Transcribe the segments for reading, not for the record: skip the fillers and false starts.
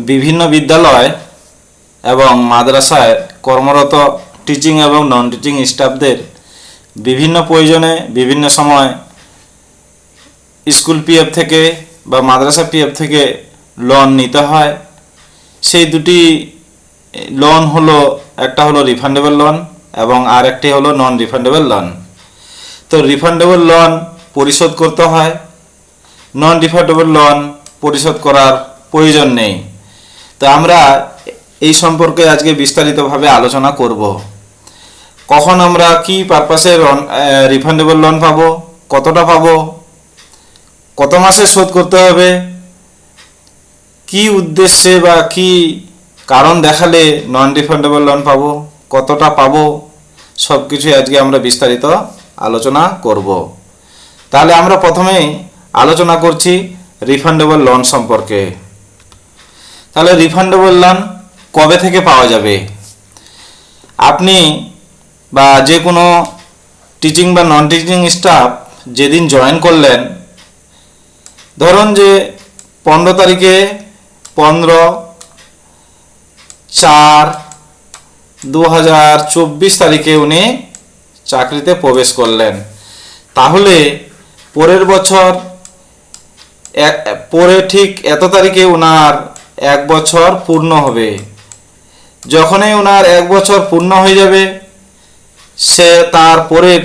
বিভিন্ন বিদ্যালয় এবং মাদ্রাসায় কর্মরত টিচিং এবং নন টিচিং স্টাফদের বিভিন্ন প্রয়োজনে বিভিন্ন সময় স্কুল পিএফ থেকে বা মাদ্রাসা পিএফ থেকে লোন নিতে হয়। সেই দুটি লোন হলো, একটা হলো রিফান্ডেবল লোন এবং আর একটি হলো নন রিফান্ডেবল লোন। তো রিফান্ডেবল লোন পরিশোধ করতে হয়, নন রিফান্ডেবল লোন পরিশোধ করার প্রয়োজন নেই। তো আমরা এই সম্পর্কে আজকে বিস্তারিতভাবে আলোচনা করব। কখন আমরা কি পারপাসে রিফান্ডেবল লোন পাবো, কতটা পাবো, কত মাসে শোধ করতে হবে, কি উদ্দেশ্যে বা কি কারণ দেখালে নন রিফান্ডেবল লোন পাবো, কতটা পাবো, সব কিছুই আজকে আমরা বিস্তারিত আলোচনা করব। তাহলে আমরা প্রথমেই আলোচনা করছি রিফান্ডেবল লোন সম্পর্কে। তাহলে রিফান্ডেবল লোন কবে থেকে পাওয়া যাবে? আপনি বা যে কোনো টিচিং বা নন টিচিং স্টাফ যেদিন জয়েন করলেন, ধরুন যে 15 তারিখে 15/4/2024 তারিখে উনি চাকরিতে প্রবেশ করলেন। তাহলে পরের বছর পরে ঠিক এত তারিখে ওনার 1 বছর পূর্ণ হবে। যখনই ওনার 1 বছর পূর্ণ হয়ে যাবে, সে তার পরের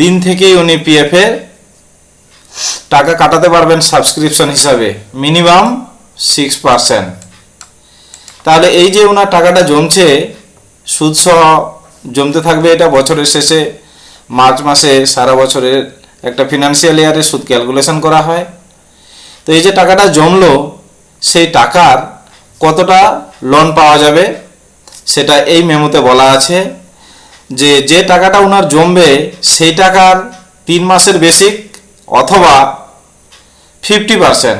দিন থেকেই উনি পিএফের টাকা কাটাতে পারবেন সাবস্ক্রিপশন হিসাবে, মিনিমাম 6%। তাহলে এই যে ওনার টাকাটা জমছে, সুদসহ জমতে থাকবে। এটা বছরের শেষে মার্চ মাসে সারা বছরের একটা ফিনান্সিয়াল ইয়ারে সুদ ক্যালকুলেশন করা হয়। তো এই যে টাকাটা জমলো, সেই টাকার কতটা লোন পাওয়া যাবে সেটা এই মেমোতে বলা আছে। যে টাকাটা ওনার জমবে সেই টাকার 3 মাসের বেসিক অথবা 50%,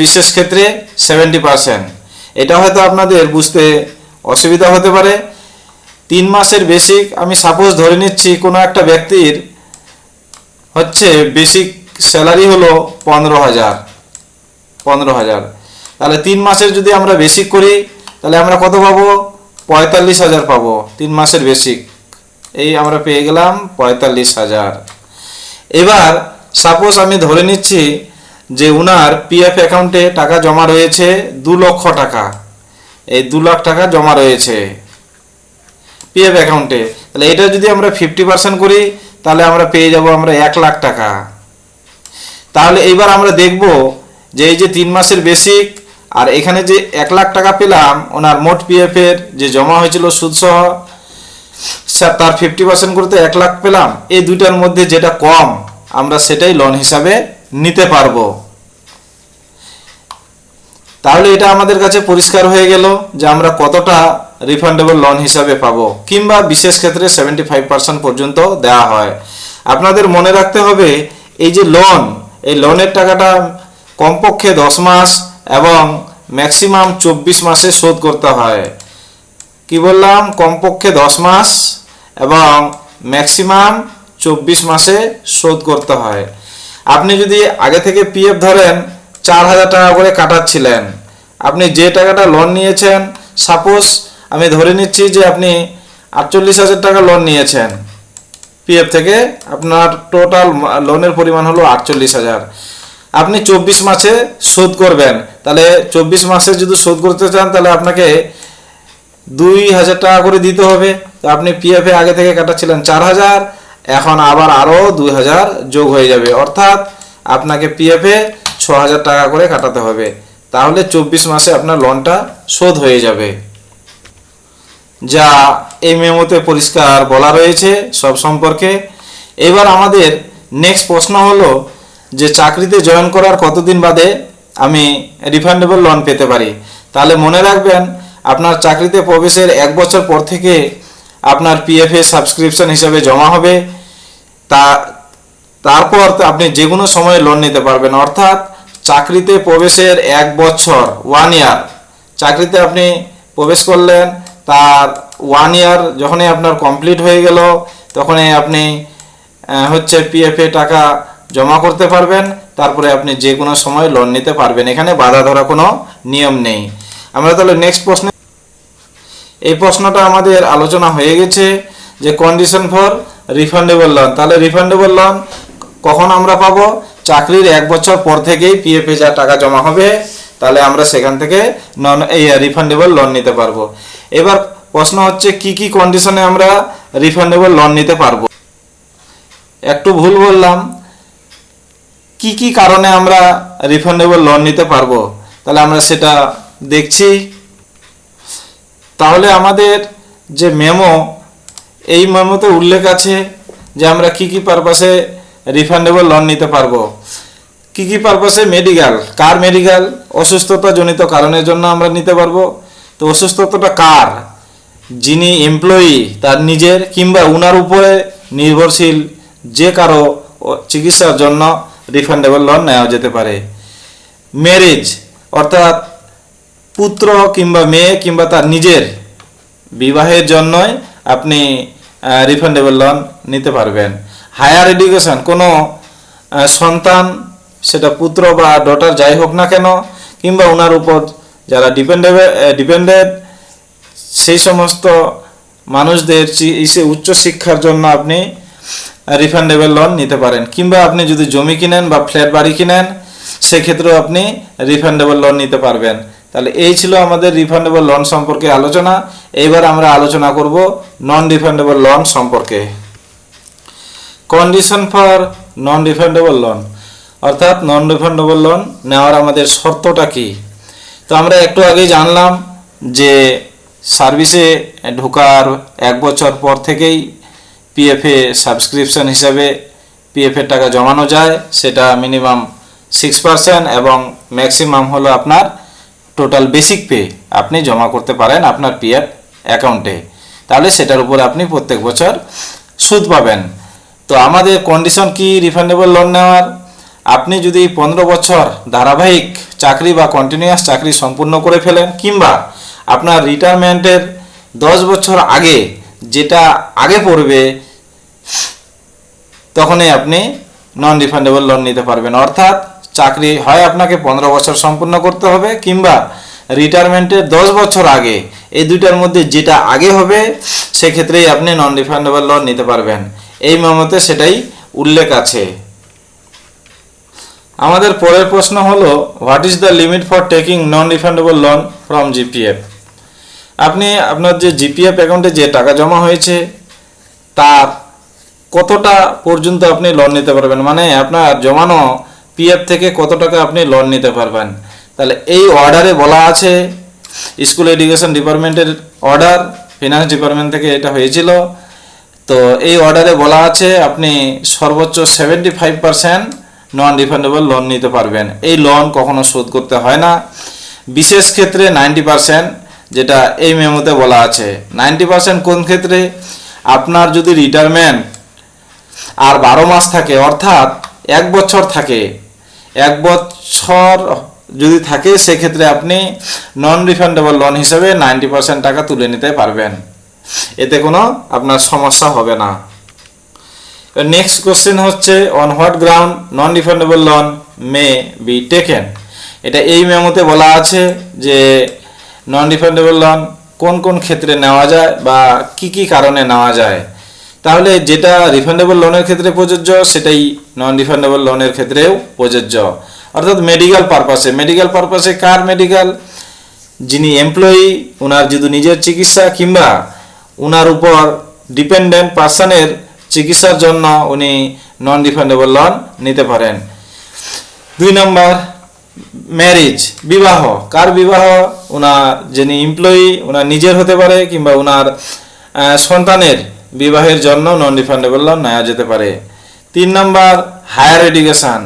বিশেষ ক্ষেত্রে 70%। এটা হয়তো আপনাদের বুঝতে অসুবিধা হতে পারে। 3 মাসের বেসিক, আমি সাপোজ ধরে নিচ্ছি কোনো একটা ব্যক্তির হচ্ছে বেসিক স্যালারি হলো 15,000। তাহলে 3 মাসের যদি আমরা বেসিক করি, তাহলে আমরা কত পাবো? 45,000 পাবো 3 মাসের বেসিক। এই আমরা পেয়ে গেলাম 45,000। এবার সাপোজ আমি ধরে নিচ্ছি যে উনার পিএফ অ্যাকাউন্টে টাকা জমা রয়েছে 2 লক্ষ টাকা। এই 2 লাখ টাকা জমা রয়েছে পিএফ অ্যাকাউন্টে। তাহলে এটা যদি আমরা 50% করি, তাহলে আমরা পেয়ে যাব আমরা 1 লাখ টাকা। তাহলে এইবার আমরা দেখব যে এই যে 3 মাসের বেসিক আর এখানে যে 1 লাখ টাকা পেলাম, ওনার মোট পিএফ এর যে জমা হয়েছিল সুদসহ, তার 50% করতে 1 লাখ পেলাম। এই দুইটার মধ্যে যেটা কম আমরা সেটাই লোন হিসাবে নিতে পারবো। তাহলে এটা আমাদের কাছে পরিষ্কার হয়ে গেল যে আমরা কতটা রিফান্ডেবল লোন হিসাবে পাবো, কিংবা বিশেষ ক্ষেত্রে 75% পর্যন্ত দেওয়া হয়। আপনাদের মনে রাখতে হবে এই যে লোন, এই লোনের টাকাটা কমপক্ষে 10 মাস এবং ম্যাক্সিমাম 24 মাসে শোধ করতে হয়। কি বললাম? কমপক্ষে 10 মাস এবং ম্যাক্সিমাম 24 মাসে শোধ করতে হয়। আপনি যদি আগে থেকে পিএফ ধরেন 4,000 টাকা করে কাটাচ্ছিলেন, আপনি যে টাকাটা লোন নিয়েছেন, সাপোজ আমি ধরে নিচ্ছি যে আপনি 48,000 টাকা লোন নিয়েছেন পিএফ থেকে, আপনার টোটাল লোনের পরিমাণ হলো 48,000। আপনি 24 মাসে শোধ করবেন। তাহলে 24 মাসে যদি শোধ করতে চান, তাহলে আপনাকে 2,000 টাকা করে দিতে হবে। তো আপনি পিএফ এ আগে থেকে কাটাচ্ছিলেন 4,000, এখন আবার আরও 2,000 যোগ হয়ে যাবে, অর্থাৎ আপনাকে পিএফ এ 6,000 টাকা করে কাটাতে হবে। তাহলে 24 মাসে আপনার লোনটা শোধ হয়ে যাবে, যা এই মেমোতে পরিষ্কার বলা রয়েছে সব সম্পর্কে। এবার আমাদের নেক্সট প্রশ্ন হলো যে চাকরিতে জয়েন করার কতদিন বাদে আমি রিফান্ডেবল লোন পেতে পারি? তাহলে মনে রাখবেন, আপনার চাকরিতে প্রবেশের 1 বছর পর থেকে আপনার পিএফ এ সাবস্ক্রিপশন হিসাবে জমা হবে। তারপর আপনি যে কোনো সময়ে লোন নিতে পারবেন, অর্থাৎ চাকরিতে প্রবেশের 1 বছর 1 ইয়ার, চাকরিতে আপনি প্রবেশ করলেন, তার 1 ইয়ার যখনই আপনার কমপ্লিট হয়ে গেল, তখনই আপনি হচ্ছে পিএফ এ টাকা জমা করতে পারবেন, তারপরে আপনি যে কোনো সময় লোন নিতে পারবেন। এখানে বাধা ধরা কোনো নিয়ম নেই। আমরা তাহলে নেক্সট প্রশ্ন, এই প্রশ্নটা আমাদের আলোচনা হয়ে গেছে যে কন্ডিশন ফর রিফান্ডেবল লোন। তাহলে রিফান্ডেবল লোন কখন আমরা পাবো? চাকরির 1 বছর পর থেকেই পিএফে যা টাকা জমা হবে, তাহলে আমরা সেখান থেকে রিফান্ডেবল লোন নিতে পারবো। এবার প্রশ্ন হচ্ছে কি কি কন্ডিশনে আমরা রিফান্ডেবল লোন নিতে পারবো। একটু ভুল বললাম, কি কি কারণে আমরা রিফান্ডেবল লোন নিতে পারবো, তাহলে আমরা সেটা দেখছি। তাহলে আমাদের যে মেমো, এই মেমোতে উল্লেখ আছে যে আমরা কি কি পারপাসে রিফান্ডেবল লোন নিতে পারবো। কি কি পারপাসে? মেডিকেল, কার মেডিকেল? অসুস্থতা জনিত কারণের জন্য আমরা নিতে পারবো। তো অসুস্থতাটা কার? যিনি এমপ্লয়ি তার নিজের কিংবা উনার উপরে নির্ভরশীল যে কারো চিকিৎসার জন্য রিফান্ডেবল লোন নেওয়া যেতে পারে। ম্যারেজ, অর্থাৎ পুত্র কিংবা মেয়ে কিংবা তার নিজের বিবাহের জন্যই আপনি রিফান্ডেবল লোন নিতে পারবেন। হায়ার এডুকেশন, কোনো সন্তান, সেটা পুত্র বা ডটার যাই হোক না কেন, কিংবা ওনার উপর যারা ডিপেন্ডেন্ট সেই সমস্ত মানুষদের উচ্চশিক্ষার জন্য আপনি রিফান্ডেবল লোন নিতে পারেন। কিংবা আপনি যদি জমি কিনেন বা ফ্ল্যাট বাড়ি কিনেন, সেক্ষেত্রেও আপনি রিফান্ডেবল লোন নিতে পারবেন। তাহলে এই ছিল আমাদের রিফান্ডেবল লোন সম্পর্কে আলোচনা। এইবার আমরা আলোচনা করব নন রিফান্ডেবল লোন সম্পর্কে। Condition for non refundable loan, অর্থাৎ নন রিফান্ডেবল লোন নেওয়ার আমাদের শর্তটা কি। তো আমরা একটু আগেই জানলাম যে সার্ভিসে ঢোকার 1 বছর পর থেকেই পিএফে সাবস্ক্রিপশন হিসাবে পিএফের টাকা জমানো যায়, সেটা মিনিমাম 6% এবং ম্যাক্সিমাম হলো আপনার টোটাল বেসিক পে আপনি জমা করতে পারেন আপনার পিএফ অ্যাকাউন্টে। তাহলে সেটার উপর আপনি প্রত্যেক বছর সুদ পাবেন। তো আমাদের কন্ডিশন কি রিফান্ডেবল লোন নেওয়ার? আপনি যদি 15 বছর ধারাবাহিক চাকরি বা কন্টিনিউয়াস চাকরি সম্পূর্ণ করে ফেলেন, কিংবা আপনার রিটায়ারমেন্টের 10 বছর আগে যেটা আগে পড়বে, তখনই আপনি নন রিফান্ডেবল লোন নিতে পারবেন। অর্থাৎ চাকরি হয় আপনাকে 15 বছর সম্পূর্ণ করতে হবে, কিংবা রিটায়ারমেন্টের 10 বছর আগে, এই দুইটার মধ্যে যেটা আগে হবে সেক্ষেত্রেই আপনি নন রিফান্ডেবল লোন নিতে পারবেন। এই মেমোতে সেটাই উল্লেখ আছে। আমাদের পরের প্রশ্ন হলো, what is the limit for taking non refundable loan from GPF. আপনি আপনার যে জিপিএফ অ্যাকাউন্টে যে টাকা জমা হয়েছে তার কতটা পর্যন্ত আপনি লোন নিতে পারবেন, মানে আপনার জমানো পিএফ থেকে কত টাকা আপনি লোন নিতে পারবেন। তাহলে এই অর্ডারে বলা আছে, স্কুল এডুকেশন ডিপার্টমেন্টের অর্ডার, ফিনান্স ডিপার্টমেন্ট থেকে এটা হয়েছিল। তো এই অর্ডারে বলা আছে আপনি সর্বোচ্চ 75% নন রিফান্ডেবল লোন নিতে পারবেন। এই লোন কখনো শোধ করতে হয় না। বিশেষ ক্ষেত্রে 90%, যেটা এই মেমোতে বলা আছে। 90% কোন ক্ষেত্রে? আপনার যদি রিটায়ারমেন্ট আর 12 মাস থাকে, অর্থাৎ 1 বছর থাকে, 1 বছর যদি থাকে, সেক্ষেত্রে আপনি নন রিফান্ডেবল লোন হিসেবে 90% টাকা তুলে নিতে পারবেন। এতে কোনো আপনার সমস্যা হবে না। নেক্সট কোশ্চেন হচ্ছে, on what ground non refundable loan may be taken. এটা এই মেমোতে বলা আছে যে নন রিফান্ডেবল লোন কোন কোন ক্ষেত্রে নেওয়া যায় বা কি কি কারণে নেওয়া যায়। তাহলে যেটা রিফান্ডেবল লোনের ক্ষেত্রে প্রযোজ্য, সেটাই নন রিফান্ডেবল লোনের ক্ষেত্রেও প্রযোজ্য। অর্থাৎ মেডিকেল পারপাসে। মেডিকেল পারপাসে কার মেডিকেল? যিনি এমপ্লয়ি, ওনার যদি নিজের চিকিৎসা কিংবা ওনার উপর ডিপেন্ডেন্ট পার্সনের চিকিৎসার জন্য উনি নন রিফান্ডেবল লোন নিতে পারেন। 2 নম্বর, ম্যারেজ, বিবাহ। কার বিবাহ? ওনার যিনি এমপ্লয়ি, ওনার নিজের হতে পারে কিংবা ওনার সন্তানের বিবাহের জন্য নন রিফান্ডেবল লোন নেওয়া যেতে পারে। 3 নম্বর, হায়ার এডুকেশন।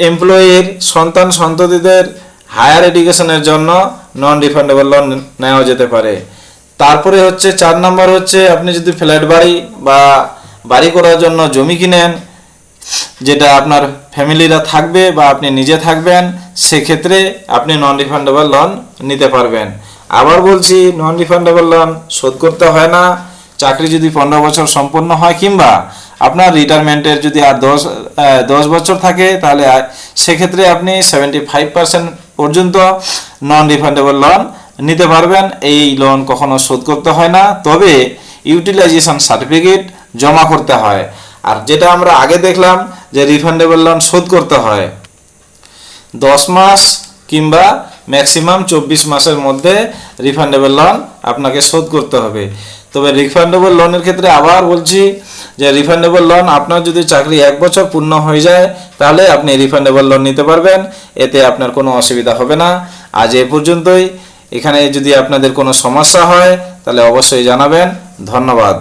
এমপ্লয়ির সন্তান সন্ততিদের হায়ার এডুকেশনের জন্য নন রিফান্ডেবল লোন নেওয়া যেতে পারে। তারপরে হচ্ছে 4 নম্বর হচ্ছে, আপনি যদি ফ্ল্যাট বাড়ি বা বাড়ি করার জন্য জমি কিনেন, যেটা আপনার ফ্যামিলিরা থাকবে বা আপনি নিজে থাকবেন, সেক্ষেত্রে আপনি নন রিফান্ডেবল লোন নিতে পারবেন। আবার বলছি, নন রিফান্ডেবল লোন শোধ করতে হয় না। চাকরি যদি 15 বছর সম্পূর্ণ হয়, কিংবা আপনার রিটায়ারমেন্টের যদি আর 10 বছর থাকে তাহলে সেক্ষেত্রে আপনি 75% পর্যন্ত নন রিফান্ডেবল লোন নিতে পারবেন। এই লোন কখনো শোধ করতে হয় না, তবে ইউটিলাইজেশন সার্টিফিকেট জমা করতে হয়। আর যেটা আমরা আগে দেখলাম যে রিফান্ডেবল লোন শোধ করতে হয় 10 মাস কিংবা ম্যাক্সিমাম 24 মাসের মধ্যে রিফান্ডেবল লোন আপনাকে শোধ করতে হবে। তবে রিফান্ডেবল লোনের ক্ষেত্রে আবার বলছি যে রিফান্ডেবল লোন আপনার যদি চাকরি 1 বছর পূর্ণ হয়ে যায় তাহলে আপনি রিফান্ডেবল লোন নিতে পারবেন, এতে আপনার কোনো অসুবিধা হবে না। আজ এ পর্যন্তই। এখানে যদি আপনাদের কোনো সমস্যা হয় তাহলে অবশ্যই জানাবেন। ধন্যবাদ।